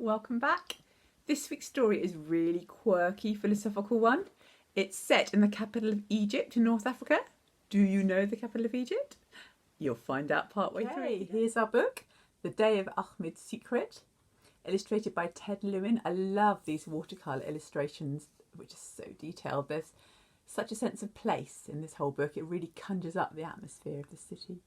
welcome back. This week's story is a really quirky philosophical one. It's set in the capital of Egypt in North Africa. Do you know the capital of Egypt? You'll find out partway through. Here's our book, The Day of Ahmed's Secret, illustrated by Ted Lewin. I love these watercolour illustrations, which are so detailed. There's such a sense of place in this whole book. It really conjures up the atmosphere of the city.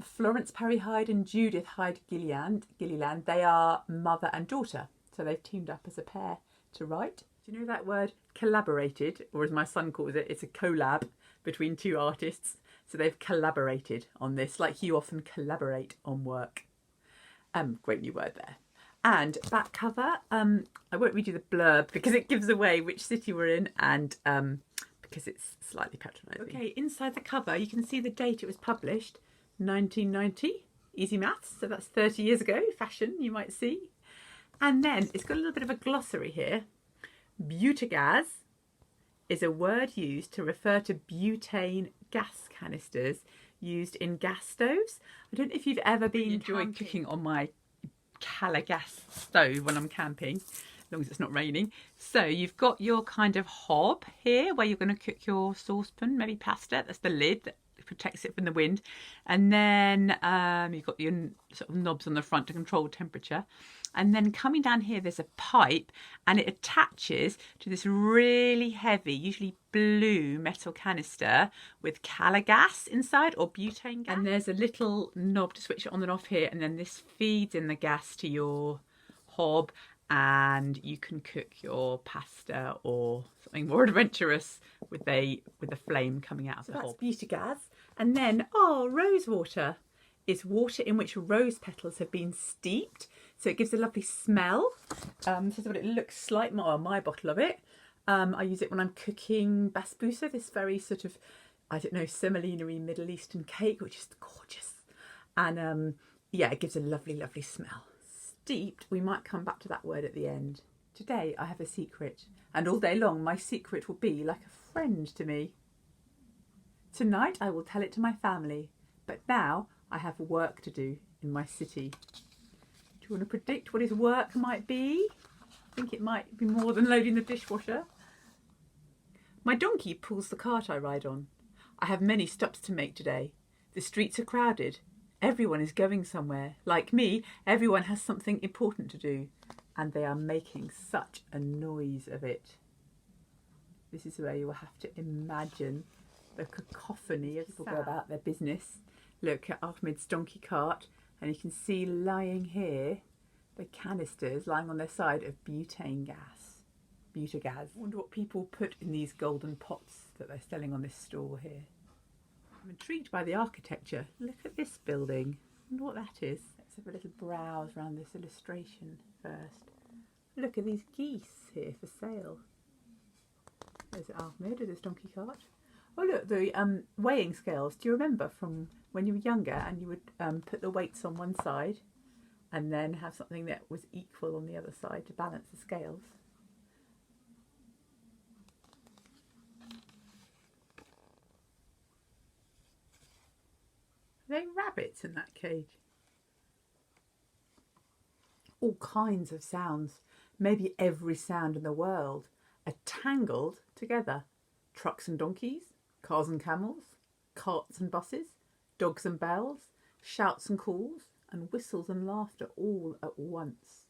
Florence Parry Hyde and Judith Hyde Gilliland, they are mother and daughter. So they've teamed up as a pair to write. Do you know that word collaborated, or as my son calls it, it's a collab between two artists. So they've collaborated on this, like you often collaborate on work. Great new word there. And back cover, I won't read you the blurb because it gives away which city we're in and because it's slightly patronising. Okay, inside the cover you can see the date it was published, 1990, easy maths, so that's 30 years ago, fashion you might see. And then it's got a little bit of a glossary here. Butagaz is a word used to refer to butane gas canisters used in gas stoves. I don't know if you've ever been enjoying cooking on my Cala gas stove when I'm camping, as long as it's not raining. So you've got your kind of hob here where you're going to cook your saucepan, maybe pasta. That's the lid that protects it from the wind. And then you've got your sort of knobs on the front to control temperature. And then coming down here, there's a pipe and it attaches to this really heavy, usually blue metal canister with Cala gas inside or butane gas. And there's a little knob to switch it on and off here. And then this feeds in the gas to your hob and you can cook your pasta or something more adventurous with a flame coming out of the hob. That's butagaz. And then, rose water is water in which rose petals have been steeped. So it gives a lovely smell. This is what it looks like, my bottle of it. I use it when I'm cooking basbousa, this very sort of, I don't know, semolina-y Middle Eastern cake, which is gorgeous. And yeah, it gives a lovely, lovely smell. Steeped, we might come back to that word at the end. Today I have a secret, and all day long my secret will be like a friend to me. Tonight I will tell it to my family, but now I have work to do in my city. Do you want to predict what his work might be? I think it might be more than loading the dishwasher. My donkey pulls the cart I ride on. I have many stops to make today. The streets are crowded. Everyone is going somewhere. Like me, everyone has something important to do, and they are making such a noise of it. This is where you will have to imagine the cacophony as people go about their business. Look at Ahmed's donkey cart, and you can see lying here the canisters lying on their side of butane gas, butagaz. I wonder what people put in these golden pots that they're selling on this stall here. I'm intrigued by the architecture. Look at this building. I wonder what that is. Let's have a little browse around this illustration first. Look at these geese here for sale. There's Ahmed with his donkey cart. Oh look, the weighing scales. Do you remember from when you were younger and you would put the weights on one side and then have something that was equal on the other side to balance the scales? Are they rabbits in that cage? All kinds of sounds, maybe every sound in the world, are tangled together. Trucks and donkeys, cars and camels, carts and buses, dogs and bells, shouts and calls, and whistles and laughter all at once.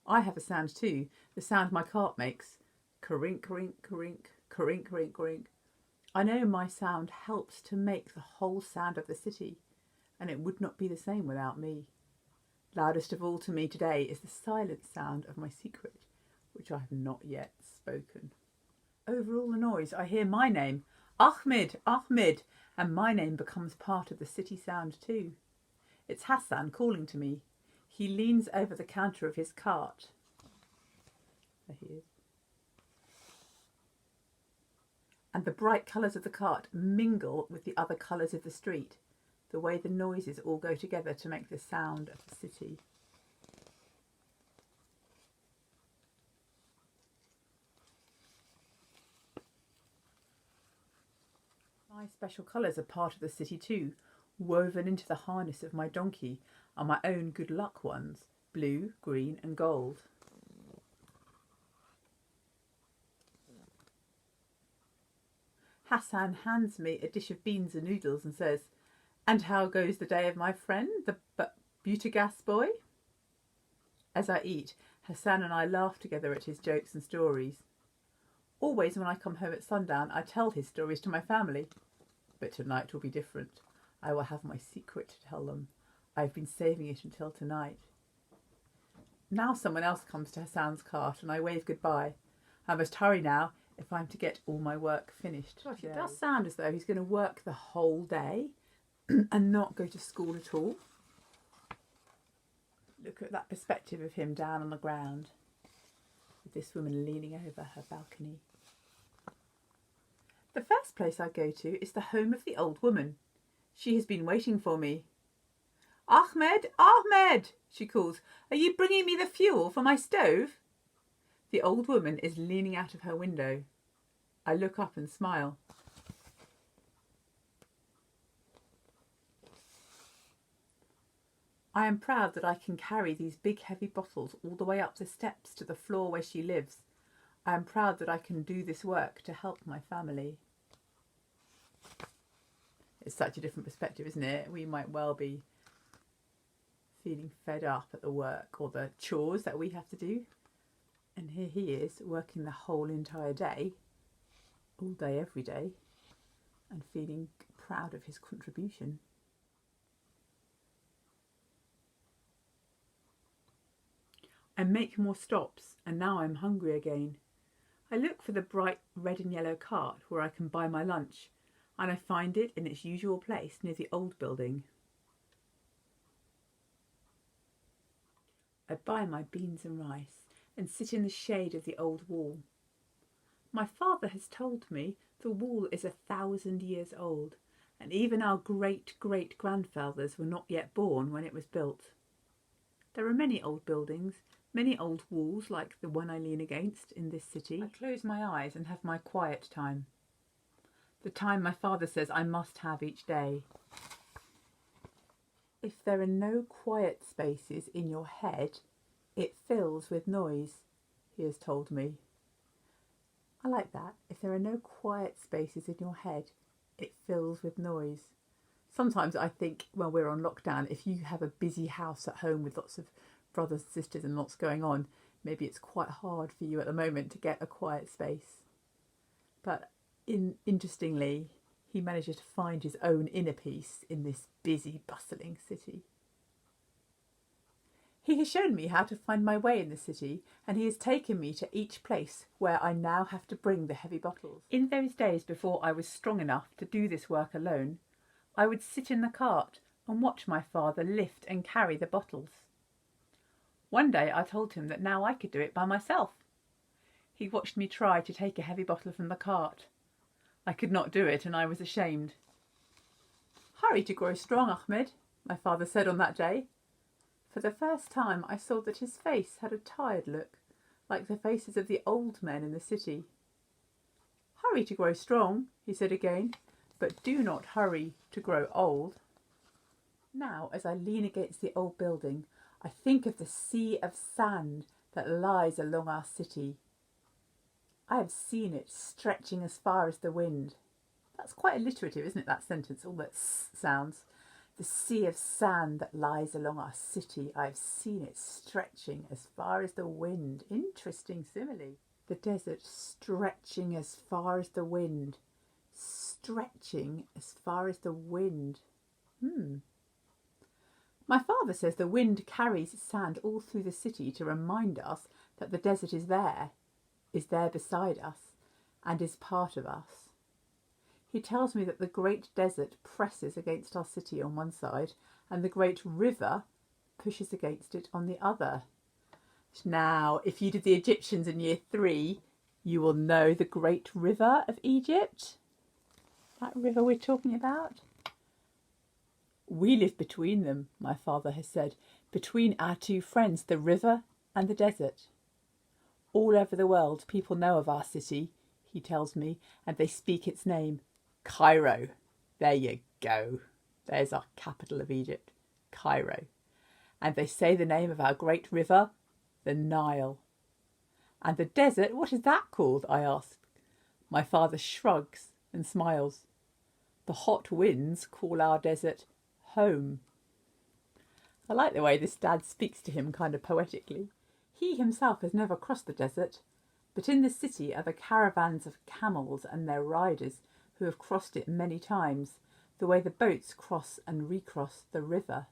I have a sound too, the sound my cart makes. Carink, carink, carink, carink, carink, carink. I know my sound helps to make the whole sound of the city, and it would not be the same without me. Loudest of all to me today is the silent sound of my secret, which I have not yet spoken. Over all the noise I hear my name, Ahmed, Ahmed, and my name becomes part of the city sound too. It's Hassan calling to me. He leans over the counter of his cart. There he is. And the bright colours of the cart mingle with the other colours of the street, the way the noises all go together to make the sound of the city. My special colours are part of the city too, woven into the harness of my donkey are my own good luck ones, blue, green and gold. Hassan hands me a dish of beans and noodles and says, "And how goes the day of my friend, the Butagast boy?" As I eat, Hassan and I laugh together at his jokes and stories. Always when I come home at sundown, I tell his stories to my family. But tonight will be different. I will have my secret to tell them. I've been saving it until tonight. Now someone else comes to Hassan's cart and I wave goodbye. I must hurry now if I'm to get all my work finished. Gosh, it does sound as though he's going to work the whole day and not go to school at all. Look at that perspective of him down on the ground, with this woman leaning over her balcony. The first place I go to is the home of the old woman. She has been waiting for me. "Ahmed, Ahmed," she calls, "are you bringing me the fuel for my stove?" The old woman is leaning out of her window. I look up and smile. I am proud that I can carry these big heavy bottles all the way up the steps to the floor where she lives. I am proud that I can do this work to help my family. It's such a different perspective, isn't it? We might well be feeling fed up at the work or the chores that we have to do. And here he is working the whole entire day, all day, every day, and feeling proud of his contribution. I make more stops and now I'm hungry again. I look for the bright red and yellow cart where I can buy my lunch, and I find it in its usual place near the old building. I buy my beans and rice and sit in the shade of the old wall. My father has told me the wall is 1,000 years old, and even our great-great-grandfathers were not yet born when it was built. There are many old buildings, many old walls like the one I lean against in this city. I close my eyes and have my quiet time. The time my father says I must have each day. If there are no quiet spaces in your head, it fills with noise, he has told me. I like that. If there are no quiet spaces in your head, it fills with noise. Sometimes I think when we're on lockdown, if you have a busy house at home with lots of brothers and sisters and lots going on, maybe it's quite hard for you at the moment to get a quiet space. But interestingly, he manages to find his own inner peace in this busy, bustling city. He has shown me how to find my way in the city, and he has taken me to each place where I now have to bring the heavy bottles. In those days before I was strong enough to do this work alone, I would sit in the cart and watch my father lift and carry the bottles. One day I told him that now I could do it by myself. He watched me try to take a heavy bottle from the cart. I could not do it and I was ashamed. "Hurry to grow strong, Ahmed," my father said on that day. For the first time I saw that his face had a tired look, like the faces of the old men in the city. "Hurry to grow strong," he said again, "but do not hurry to grow old." Now, as I lean against the old building, I think of the sea of sand that lies along our city. I have seen it stretching as far as the wind. That's quite alliterative, isn't it, that sentence, all that sounds. The sea of sand that lies along our city, I have seen it stretching as far as the wind. Interesting simile. The desert stretching as far as the wind. Stretching as far as the wind. My father says the wind carries sand all through the city to remind us that the desert is there beside us, and is part of us. He tells me that the great desert presses against our city on one side, and the great river pushes against it on the other. Now, if you did the Egyptians in year 3, you will know the great river of Egypt. That river we're talking about. We live between them, my father has said, between our two friends, the river and the desert. All over the world, people know of our city, he tells me, and they speak its name. Cairo. There you go. There's our capital of Egypt, Cairo. And they say the name of our great river, the Nile. And the desert, what is that called? I ask. My father shrugs and smiles. The hot winds call our desert home. I like the way this dad speaks to him kind of poetically. He himself has never crossed the desert, but in the city are the caravans of camels and their riders who have crossed it many times, the way the boats cross and recross the river.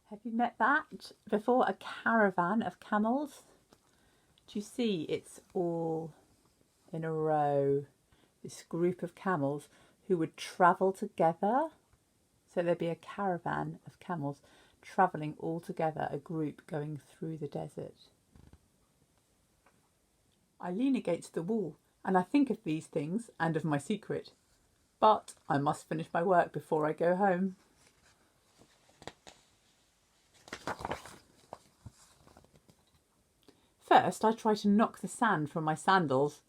Have you met that before? A caravan of camels? Do you see it's all in a row? This group of camels who would travel together. So there'd be a caravan of camels travelling all together, a group going through the desert. I lean against the wall and I think of these things and of my secret. But I must finish my work before I go home. First, I try to knock the sand from my sandals.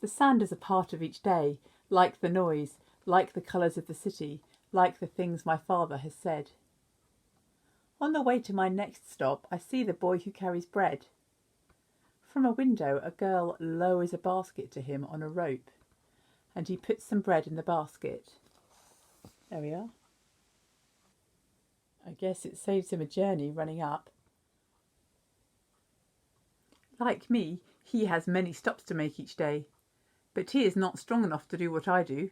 The sand is a part of each day, like the noise, like the colours of the city, like the things my father has said. On the way to my next stop, I see the boy who carries bread. From a window, a girl lowers a basket to him on a rope, and he puts some bread in the basket. There we are. I guess it saves him a journey running up. Like me, he has many stops to make each day, but he is not strong enough to do what I do.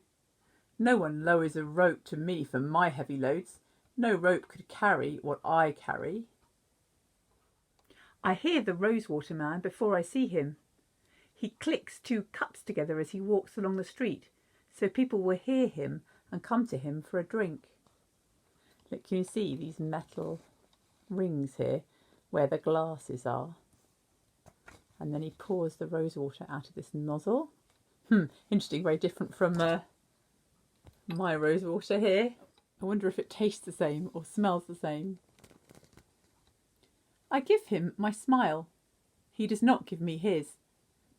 No one lowers a rope to me for my heavy loads. No rope could carry what I carry. I hear the rosewater man before I see him. He clicks 2 cups together as he walks along the street, so people will hear him and come to him for a drink. Look, can you see these metal rings here where the glasses are? And then he pours the rosewater out of this nozzle. Interesting, very different from my rosewater here. I wonder if it tastes the same or smells the same. I give him my smile. He does not give me his,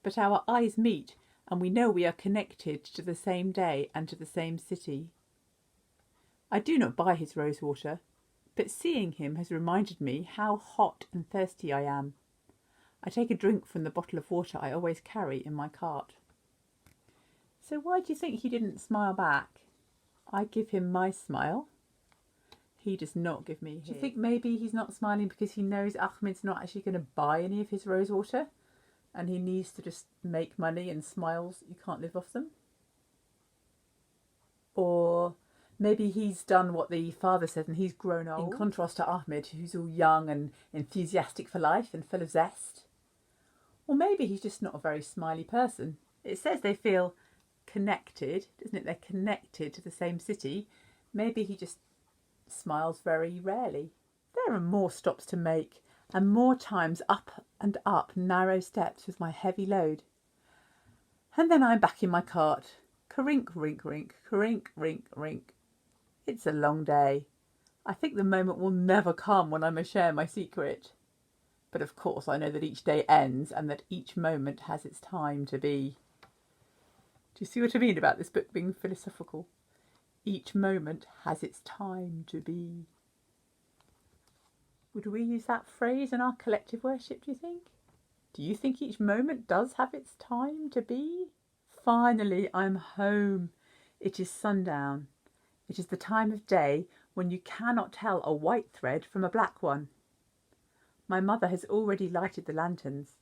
but our eyes meet and we know we are connected to the same day and to the same city. I do not buy his rosewater, but seeing him has reminded me how hot and thirsty I am. I take a drink from the bottle of water I always carry in my cart. So why do you think he didn't smile back? I give him my smile. He does not give me his. Do you think maybe he's not smiling because he knows Ahmed's not actually going to buy any of his rosewater and he needs to just make money and smiles, you can't live off them? Or maybe he's done what the father said and he's grown old. In contrast to Ahmed, who's all young and enthusiastic for life and full of zest. Or maybe he's just not a very smiley person. It says they feel connected, doesn't it? They're connected to the same city. Maybe he just smiles very rarely. There are more stops to make and more times up and up narrow steps with my heavy load. And then I'm back in my cart. Crink, rink, rink, crink, rink, rink. It's a long day. I think the moment will never come when I may share my secret. But of course I know that each day ends and that each moment has its time to be. Do you see what I mean about this book being philosophical? Each moment has its time to be. Would we use that phrase in our collective worship, do you think? Do you think each moment does have its time to be? Finally, I'm home. It is sundown. It is the time of day when you cannot tell a white thread from a black one. My mother has already lighted the lanterns.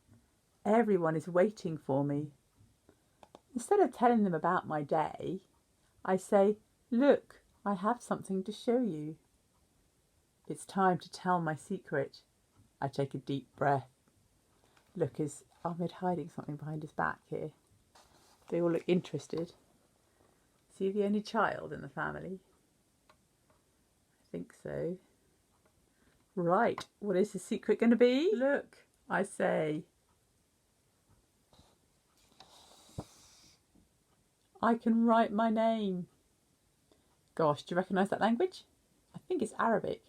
Everyone is waiting for me. Instead of telling them about my day, I say, "Look, I have something to show you." It's time to tell my secret. I take a deep breath. Look, is Ahmed hiding something behind his back here? They all look interested. Is he the only child in the family? I think so. Right, what is the secret going to be? Look, I say. I can write my name. Gosh, do you recognise that language? I think it's Arabic.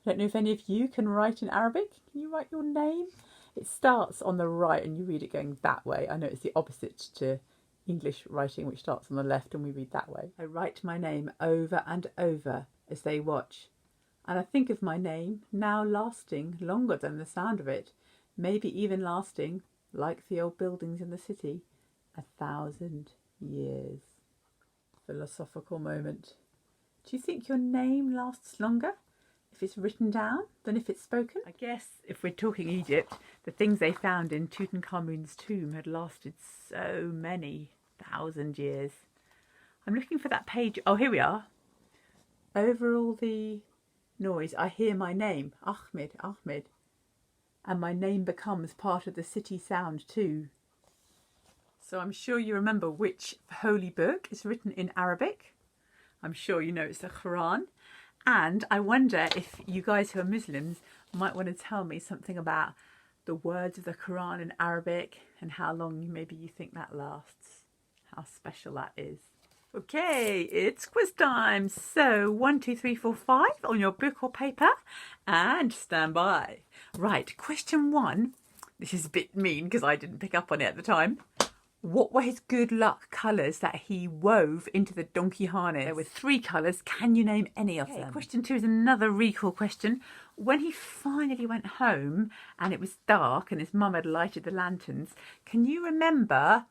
I don't know if any of you can write in Arabic. Can you write your name? It starts on the right and you read it going that way. I know it's the opposite to English writing, which starts on the left and we read that way. I write my name over and over as they watch. And I think of my name now lasting longer than the sound of it, maybe even lasting, like the old buildings in the city, 1,000 years. Philosophical moment. Do you think your name lasts longer if it's written down than if it's spoken? I guess if we're talking Egypt, the things they found in Tutankhamun's tomb had lasted so many 1,000 years. I'm looking for that page. Oh, here we are. Over all the noise, I hear my name, Ahmed, Ahmed. And my name becomes part of the city sound too. So I'm sure you remember which holy book is written in Arabic. I'm sure you know it's the Quran. And I wonder if you guys who are Muslims might want to tell me something about the words of the Quran in Arabic and how long maybe you think that lasts, how special that is. Okay, it's quiz time. So 1, 2, 3, 4, 5 on your book or paper and stand by. Right, question 1. This is a bit mean because I didn't pick up on it at the time. What were his good luck colours that he wove into the donkey harness? There were 3 colours. Can you name any of them? Question 2 is another recall question. When he finally went home and it was dark and his mum had lighted the lanterns, can you remember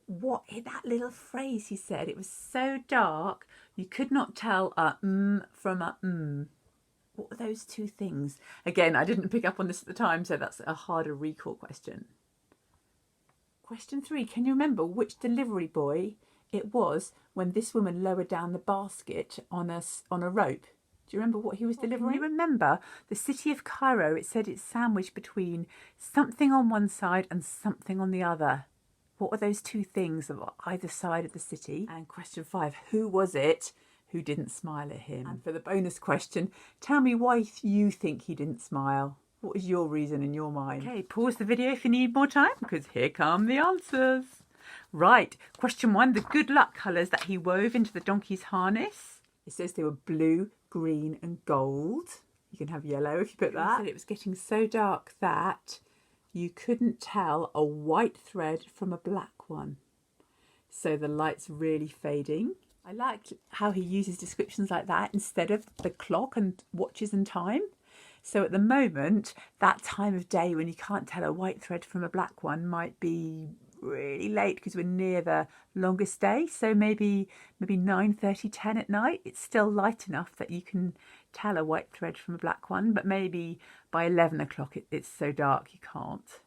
what that little phrase he said? It was so dark you could not tell a from a What were those 2 things? Again, I didn't pick up on this at the time, so that's a harder recall question. Question 3, can you remember which delivery boy it was when this woman lowered down the basket on a rope? Do you remember what he was delivering? Can you remember the city of Cairo? It said it's sandwiched between something on one side and something on the other. What were those 2 things on either side of the city? And question 5, who was it who didn't smile at him? And for the bonus question, tell me why you think he didn't smile. What is your reason in your mind? Okay, pause the video if you need more time, because here come the answers. Right, question 1, the good luck colours that he wove into the donkey's harness. It says they were blue, green and gold. You can have yellow if you put that. It said it was getting so dark that you couldn't tell a white thread from a black one. So the light's really fading. I liked how he uses descriptions like that instead of the clock and watches and time. So at the moment, that time of day when you can't tell a white thread from a black one might be really late because we're near the longest day. So maybe 9:30, 10 at night. It's still light enough that you can tell a white thread from a black one, but maybe by 11 o'clock it's so dark you can't.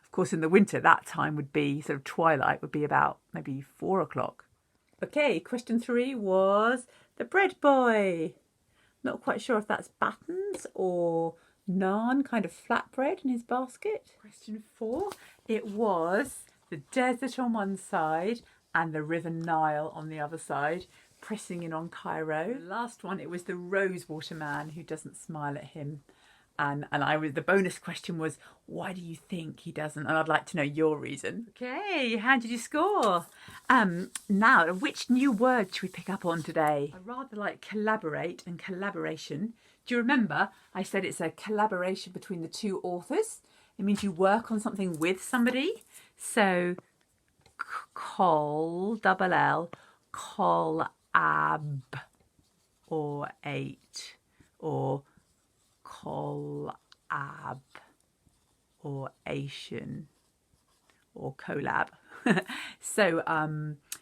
Of course, in the winter, that time would be sort of twilight, would be about maybe 4 o'clock. Okay, question 3 was the bread boy. Not quite sure if that's battens or naan, kind of flatbread in his basket. Question 4, it was the desert on one side and the River Nile on the other side, pressing in on Cairo. The last one, it was the Rosewater man who doesn't smile at him. And the bonus question was, why do you think he doesn't? And I'd like to know your reason. Okay, how did you score? Now, which new word should we pick up on today? I rather like collaborate and collaboration. Do you remember I said it's a collaboration between the 2 authors? It means you work on something with somebody. So, double collab, or 8, or collab, or Asian, or collab. So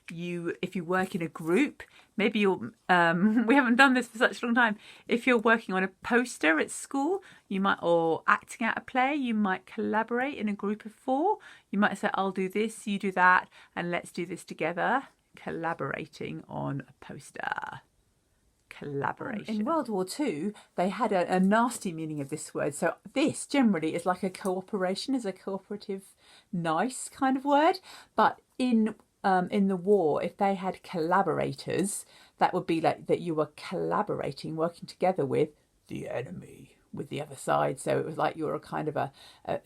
if you work in a group, maybe you'll we haven't done this for such a long time. If you're working on a poster at school, you might, or acting out a play, you might collaborate in a group of 4. You might say, I'll do this, you do that, and let's do this together. Collaborating on a poster. Collaboration. In World War II, they had a nasty meaning of this word. So this generally is like a cooperation, is a cooperative, nice kind of word. But in the war, if they had collaborators, that would be like that you were collaborating, working together with the enemy, with the other side. So it was like you were a kind of a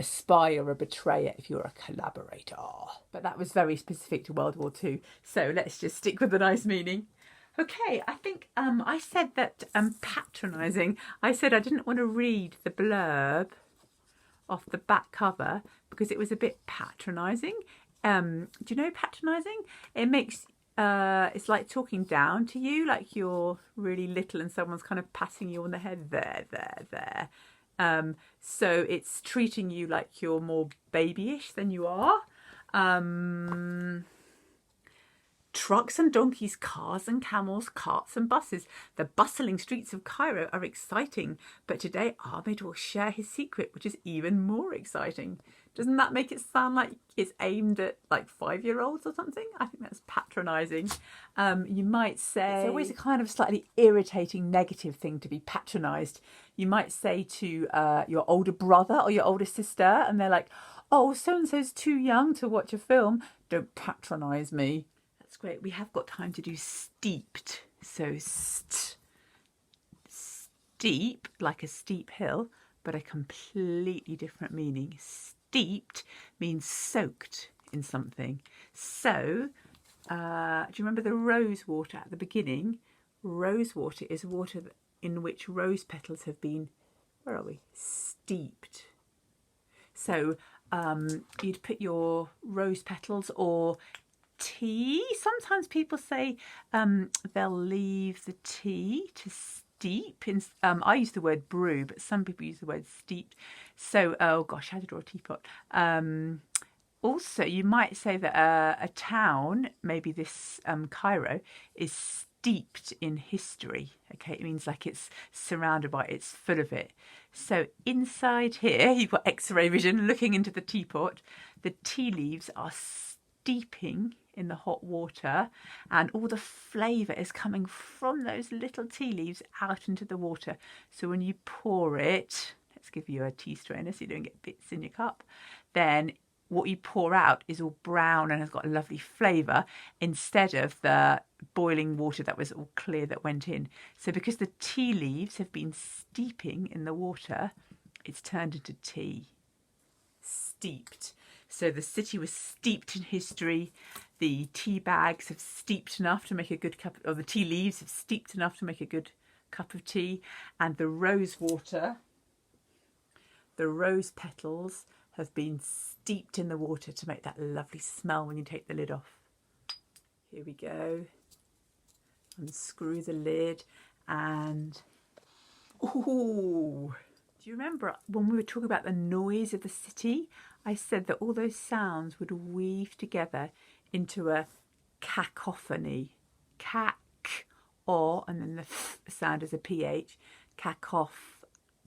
spy or a betrayer if you were a collaborator. But that was very specific to World War II. So let's just stick with the nice meaning. Okay, I think I said that patronising. I said I didn't want to read the blurb off the back cover because it was a bit patronising. Do you know patronising? It makes it's like talking down to you, like you're really little and someone's kind of patting you on the head. There. So it's treating you like you're more babyish than you are. Trucks and donkeys, cars and camels, carts and buses. The bustling streets of Cairo are exciting, but today Ahmed will share his secret, which is even more exciting. Doesn't that make it sound like it's aimed at like 5-year-olds or something? I think that's patronising. You might say... It's always a kind of slightly irritating negative thing to be patronised. You might say to your older brother or your older sister, and they're like, oh, so-and-so's too young to watch a film. Don't patronise me. That's great. We have got time to do steeped. So steep, like a steep hill, but a completely different meaning. Steeped means soaked in something. So, do you remember the rose water at the beginning? Rose water is water in which rose petals have been, where are we? Steeped. So, you'd put your rose petals or tea. Sometimes people say they'll leave the tea to steep. I use the word brew, but some people use the word steeped. So, oh gosh, how to draw a teapot. Also, you might say that a town, maybe this Cairo, is steeped in history. Okay, it means like it's surrounded by it, it's full of it. So inside here, you've got X-ray vision looking into the teapot. The tea leaves are steeping in the hot water, and all the flavour is coming from those little tea leaves out into the water. So when you pour it, let's give you a tea strainer so you don't get bits in your cup, then what you pour out is all brown and has got a lovely flavour instead of the boiling water that was all clear that went in. So because the tea leaves have been steeping in the water, it's turned into tea. Steeped. So the city was steeped in history. The tea bags have steeped enough to make a good cup, or the tea leaves have steeped enough to make a good cup of tea. And the rose water, the rose petals have been steeped in the water to make that lovely smell when you take the lid off. Here we go. Unscrew the lid and... ooh! Do you remember when we were talking about the noise of the city? I said that all those sounds would weave together into a cacophony. Cac-or, and then the f sound is a ph. Cacoph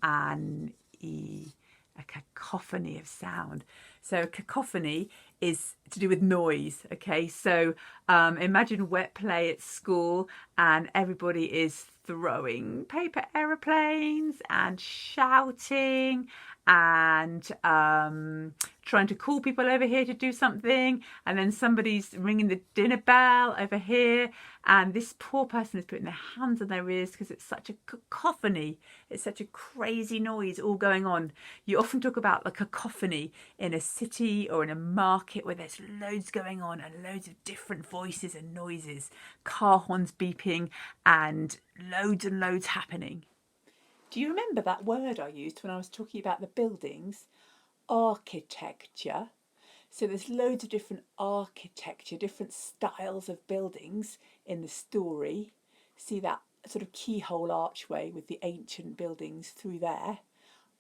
and e. A cacophony of sound. So cacophony is to do with noise. Okay, so imagine wet play at school and everybody is throwing paper aeroplanes and shouting and trying to call people over here to do something, and then somebody's ringing the dinner bell over here, and this poor person is putting their hands on their ears because it's such a cacophony. It's such a crazy noise all going on. You often talk about the cacophony in a city or in a market where there's loads going on and loads of different voices and noises, car horns beeping and loads happening. Do you remember that word I used when I was talking about the buildings? Architecture. So there's loads of different architecture, different styles of buildings in the story. See that sort of keyhole archway with the ancient buildings through there?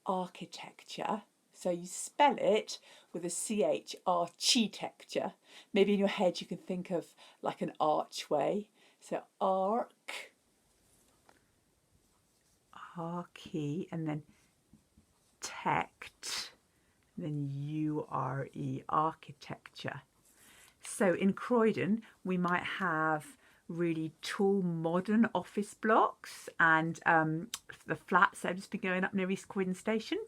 Architecture. So you spell it with a CH, architecture. Maybe in your head you can think of like an archway. So archy, and then tect, and then URE, architecture. So in Croydon, we might have really tall modern office blocks and the flats that have just been going up near East Croydon Station.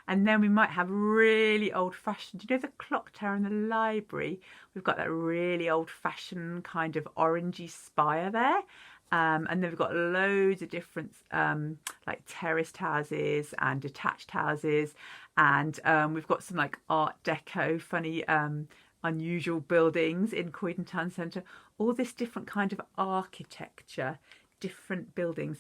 And then we might have really old-fashioned, you know, the clock tower in the library? We've got that really old-fashioned kind of orangey spire there. And then we've got loads of different like terraced houses and detached houses, and we've got some like Art Deco, funny, unusual buildings in Croydon Town Centre. All this different kind of architecture, different buildings.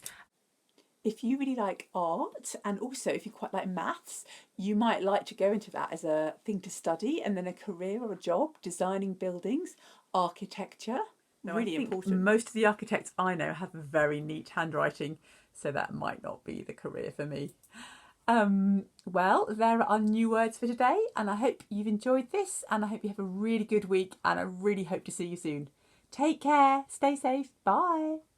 If you really like art, and also if you quite like maths, you might like to go into that as a thing to study, and then a career or a job, designing buildings, architecture. really important. Most of the architects I know have very neat handwriting, so that might not be the career for me. Well, there are our new words for today, and I hope you've enjoyed this, and I hope you have a really good week, and I really hope to see you soon. Take care, stay safe, bye.